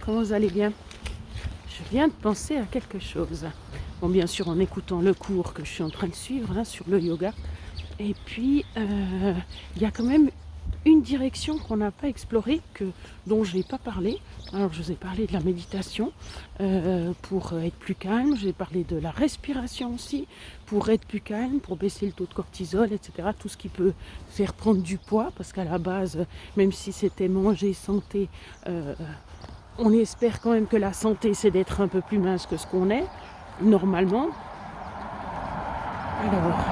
Comment vous allez bien? Je viens de penser à quelque chose. Bon, bien sûr, en écoutant le cours que je suis en train de suivre là, sur le yoga. Et puis, il y a quand même une direction qu'on n'a pas explorée, dont je n'ai pas parlé. Alors, je vous ai parlé de la méditation pour être plus calme. J'ai parlé de la respiration aussi, pour être plus calme, pour baisser le taux de cortisol, etc. Tout ce qui peut faire prendre du poids, parce qu'à la base, même si c'était manger, santé, on espère quand même que la santé, c'est d'être un peu plus mince que ce qu'on est, normalement. Alors,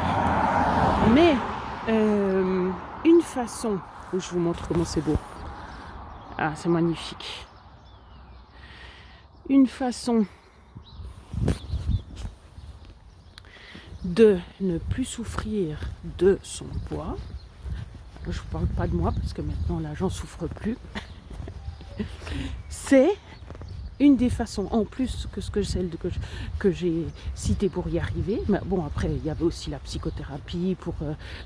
mais une façon, je vous montre comment c'est beau. Ah, c'est magnifique. Une façon de ne plus souffrir de son poids. Je ne vous parle pas de moi parce que maintenant là, j'en souffre plus. C'est une des façons, en plus que celle que j'ai citée pour y arriver. Mais bon, après, il y avait aussi la psychothérapie pour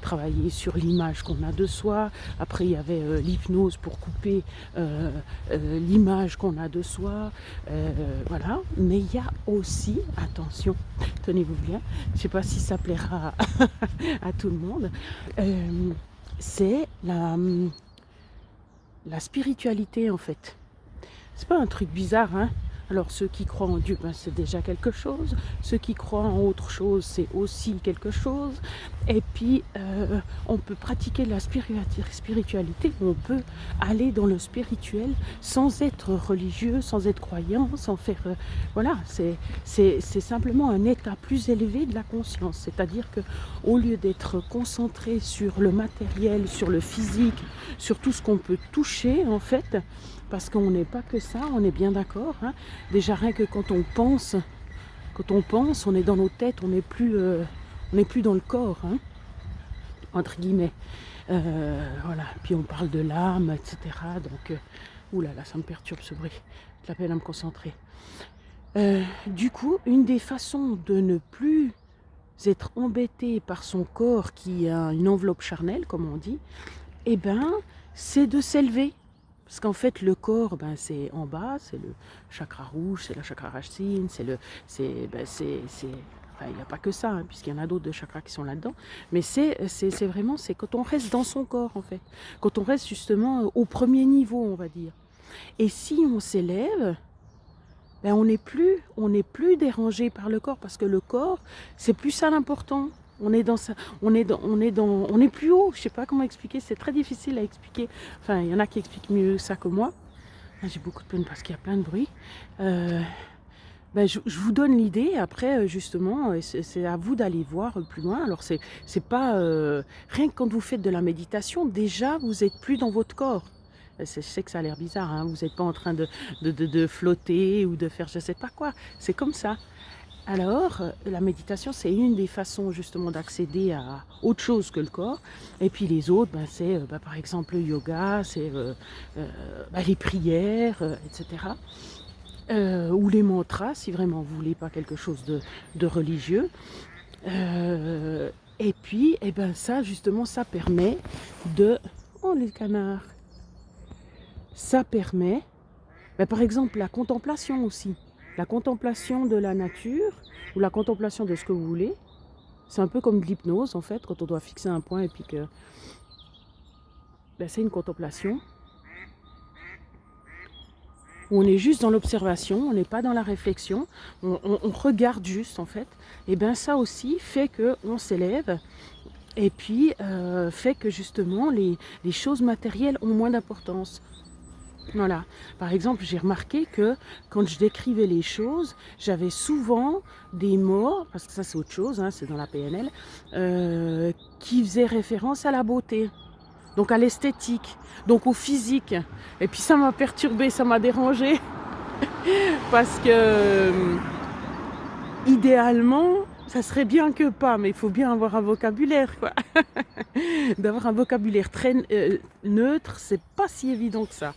travailler sur l'image qu'on a de soi. Après, il y avait l'hypnose pour couper l'image qu'on a de soi. Voilà. Mais il y a aussi, attention, tenez-vous bien, je ne sais pas si ça plaira à tout le monde, c'est la spiritualité, en fait. C'est pas un truc bizarre, hein. Alors ceux qui croient en Dieu, ben, c'est déjà quelque chose. Ceux qui croient en autre chose, c'est aussi quelque chose. Et puis, on peut pratiquer la spiritualité, on peut aller dans le spirituel sans être religieux, sans être croyant, sans faire... voilà, c'est simplement un état plus élevé de la conscience. C'est-à-dire qu'au lieu d'être concentré sur le matériel, sur le physique, sur tout ce qu'on peut toucher, en fait... Parce qu'on n'est pas que ça, on est bien d'accord. Hein. Déjà rien que quand on pense, on est dans nos têtes, on n'est plus dans le corps, hein, entre guillemets. Voilà. Puis on parle de l'âme, etc. Donc, oulala, ça me perturbe ce bruit. J'ai de la peine à me concentrer. Du coup, une des façons de ne plus être embêté par son corps qui a une enveloppe charnelle, comme on dit, eh ben, c'est de s'élever. Parce qu'en fait, le corps, ben, c'est en bas, c'est le chakra rouge, c'est la chakra racine, enfin, il n'y a pas que ça, hein, puisqu'il y en a d'autres de chakras qui sont là-dedans. Mais c'est vraiment, c'est quand on reste dans son corps, en fait. Quand on reste justement au premier niveau, on va dire. Et si on s'élève, ben, on n'est plus dérangé par le corps, parce que le corps, c'est plus ça l'important. On est plus haut. Je sais pas comment expliquer. C'est très difficile à expliquer. Enfin, il y en a qui expliquent mieux ça que moi. J'ai beaucoup de peine parce qu'il y a plein de bruit. Je vous donne l'idée. Après, justement, c'est à vous d'aller voir plus loin. Alors, c'est pas rien que quand vous faites de la méditation, déjà, vous êtes plus dans votre corps. Je sais que ça a l'air bizarre. Hein, vous n'êtes pas en train de flotter ou de faire je sais pas quoi. C'est comme ça. Alors, la méditation, c'est une des façons justement d'accéder à autre chose que le corps. Et puis les autres, ben, c'est par exemple le yoga, c'est les prières, etc. Ou les mantras, si vraiment vous voulez pas quelque chose de religieux. Et puis, eh ben, ça, justement, ça permet de... Oh, les canards! Ça permet, ben, par exemple, la contemplation aussi. La contemplation de la nature ou la contemplation de ce que vous voulez, c'est un peu comme de l'hypnose en fait, quand on doit fixer un point et puis que ben, c'est une contemplation où on est juste dans l'observation, on n'est pas dans la réflexion, on regarde juste en fait. Et bien ça aussi fait qu'on s'élève et puis fait que justement les choses matérielles ont moins d'importance. Voilà. Par exemple, j'ai remarqué que quand je décrivais les choses, j'avais souvent des mots, parce que ça c'est autre chose, hein, c'est dans la PNL, qui faisaient référence à la beauté, donc à l'esthétique, donc au physique. Et puis ça m'a perturbée, ça m'a dérangée, parce que idéalement, ça serait bien que pas, mais il faut bien avoir un vocabulaire, quoi. D'avoir un vocabulaire très neutre, c'est pas si évident que ça.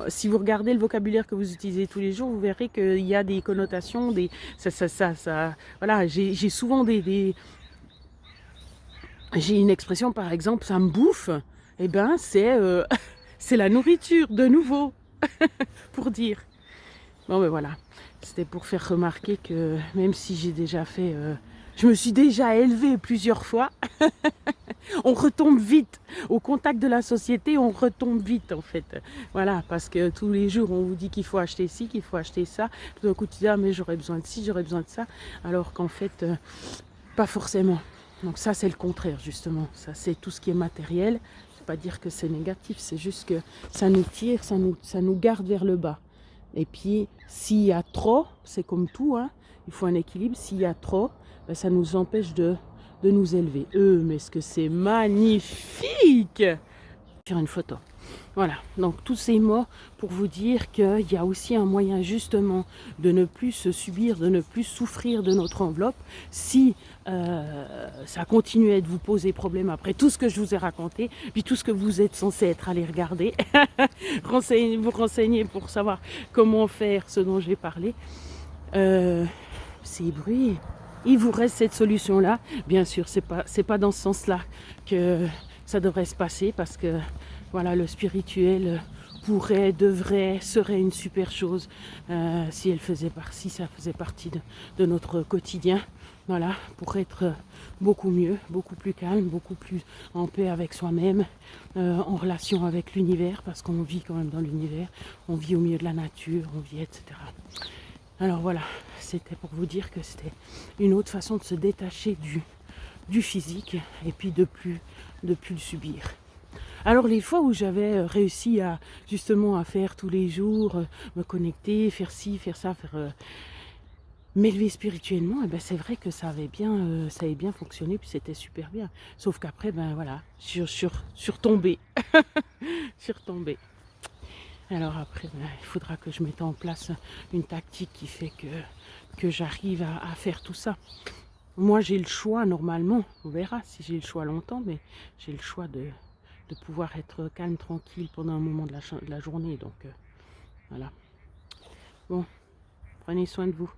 Si vous regardez le vocabulaire que vous utilisez tous les jours, vous verrez qu'il y a des connotations, voilà, j'ai souvent j'ai une expression par exemple, ça me bouffe. Eh ben c'est c'est la nourriture de nouveau, pour dire. Bon ben voilà, c'était pour faire remarquer que même si j'ai déjà fait, je me suis déjà élevée plusieurs fois, on retombe vite. Au contact de la société, on retombe vite en fait. Voilà, parce que tous les jours, on vous dit qu'il faut acheter ci, qu'il faut acheter ça. Tout d'un coup, tu dis, ah mais j'aurais besoin de ci, j'aurais besoin de ça. Alors qu'en fait, pas forcément. Donc ça, c'est le contraire justement. Ça, c'est tout ce qui est matériel. C'est pas dire que c'est négatif, c'est juste que ça nous tire, ça nous garde vers le bas. Et puis, s'il y a trop, c'est comme tout, hein, il faut un équilibre. S'il y a trop, ben, ça nous empêche de nous élever. Mais est-ce que c'est magnifique! Faire une photo. Voilà, donc tous ces mots pour vous dire qu'il y a aussi un moyen justement de ne plus se subir, de ne plus souffrir de notre enveloppe si ça continuait de vous poser problème après tout ce que je vous ai raconté, puis tout ce que vous êtes censé être allé regarder, vous renseigner pour savoir comment faire ce dont j'ai parlé. Ces bruits, il vous reste cette solution-là. Bien sûr, c'est pas dans ce sens-là que ça devrait se passer parce que voilà, le spirituel pourrait, devrait, serait une super chose si ça faisait partie de notre quotidien. Voilà, pour être beaucoup mieux, beaucoup plus calme, beaucoup plus en paix avec soi-même, en relation avec l'univers, parce qu'on vit quand même dans l'univers, on vit au milieu de la nature, on vit, etc. Alors voilà, c'était pour vous dire que c'était une autre façon de se détacher du physique et puis de plus le subir. Alors les fois où j'avais réussi à justement à faire tous les jours, me connecter, faire ci, faire ça, m'élever spirituellement, et ben c'est vrai que ça avait bien fonctionné, puis c'était super bien. Sauf qu'après, ben voilà, je suis retombée. Je suis retombée. Alors après, ben, il faudra que je mette en place une tactique qui fait que j'arrive à faire tout ça. Moi j'ai le choix normalement, on verra si j'ai le choix longtemps, mais j'ai le choix de pouvoir être calme, tranquille pendant un moment de la journée. Donc voilà. Bon, prenez soin de vous.